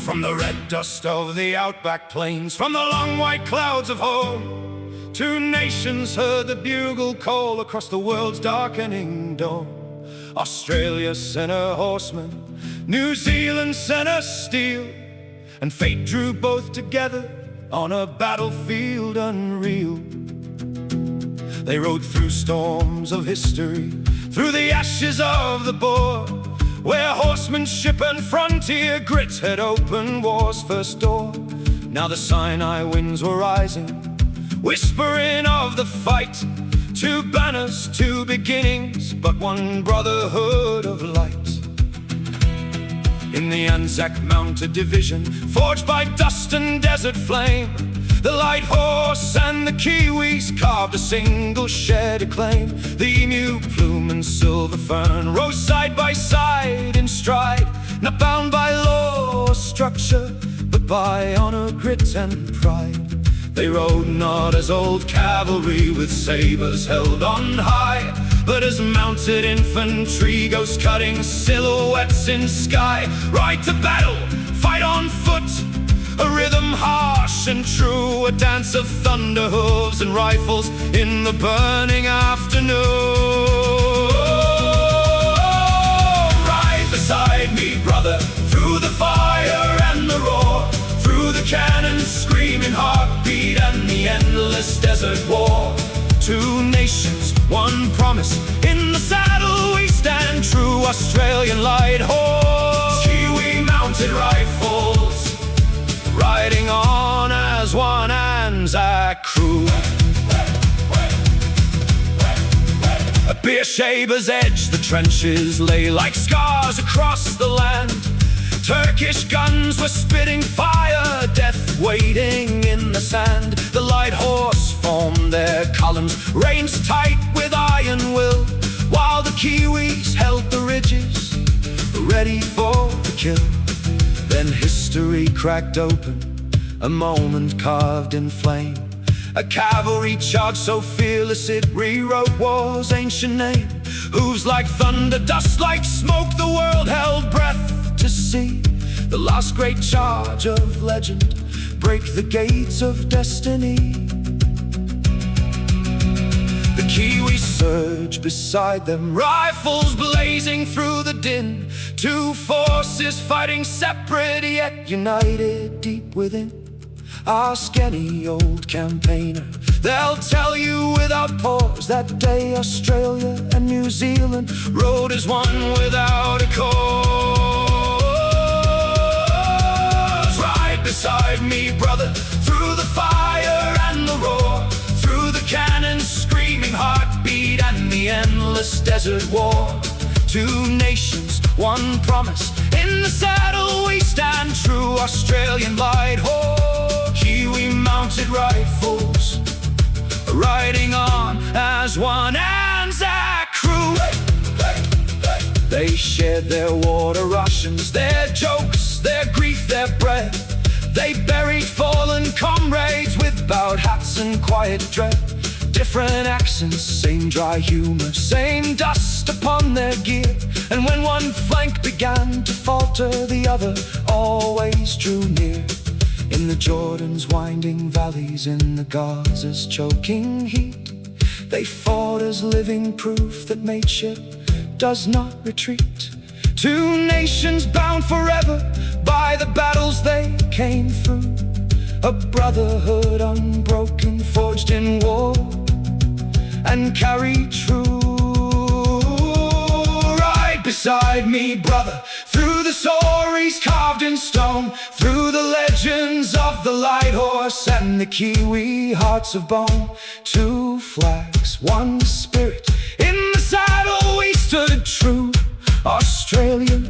From the red dust of the outback plains, from the long white clouds of home, 2 nations heard the bugle call across the world's darkening dome. Australia sent her horsemen, New Zealand sent her steel, and fate drew both together on a battlefield unreal. They rode through storms of history, through the ashes of the Boer, where horsemanship and frontier grit had opened war's first door. Now the Sinai winds were rising, whispering of the fight. 2 banners, 2 beginnings, but one brotherhood of light. In the ANZACS mounted division, forged by dust and desert flame, the light horse and the Kiwis carved a single shared claim. The emu, plume and silver fern rose side by side in stride, not bound by law or structure, but by honor, grit and pride. They rode not as old cavalry with sabers held on high, but as mounted infantry, ghost cutting silhouettes in sky. Ride to battle, fight on foot, a rhythm harsh and true, a dance of thunder, hooves and rifles in the burning afternoon. Ride beside me, brother, through the fire and the roar, through the cannon's screaming heartbeat and the endless desert war. 2 nations, 1 promise, in the saddle we stand true. Australian light horse, Kiwi mounted rifles, riding on as one ANZACS crew. At Beershaber's edge the trenches lay like scars across the land. Turkish guns were spitting fire, death waiting in the sand. The light horse formed their columns, ranged tight with iron will, while the Kiwis held the ridges, ready for the kill. Then history cracked open, a moment carved in flame. A cavalry charge so fearless it rewrote war's ancient name. Hooves like thunder, dust like smoke, the world held breath to see the last great charge of legend break the gates of destiny. The Kiwis surge beside them, rifles blazing through the din. 2 forces fighting separate yet united deep within. Ask any old campaigner, they'll tell you without pause that day Australia and New Zealand rode as one without a cause. Ride beside me, brother, through the fire and the roar, through the cannon's screaming heartbeat and the endless desert war. 2 nations, 1 promise, in the saddle we stand true. Australian light horse, Kiwi mounted rifles, riding on as one ANZACS crew. They shared their water rations, their jokes, their grief, their bread. They buried fallen comrades with bowed hats and quiet dread. Different accents, same dry humor, same dust upon their gear. And when one flank began to falter, the other always drew near. In the Jordan's winding valleys, in the Gaza's choking heat, they fought as living proof that mateship does not retreat. 2 nations bound forever by the battles they came through, a brotherhood unbroken, forged in war and carried true. Ride beside me, brother, through the stories carved in stone, through the legends of the light horse and the Kiwi hearts of bone. 2 flags, 1 spirit, in the saddle we stood true. Australia,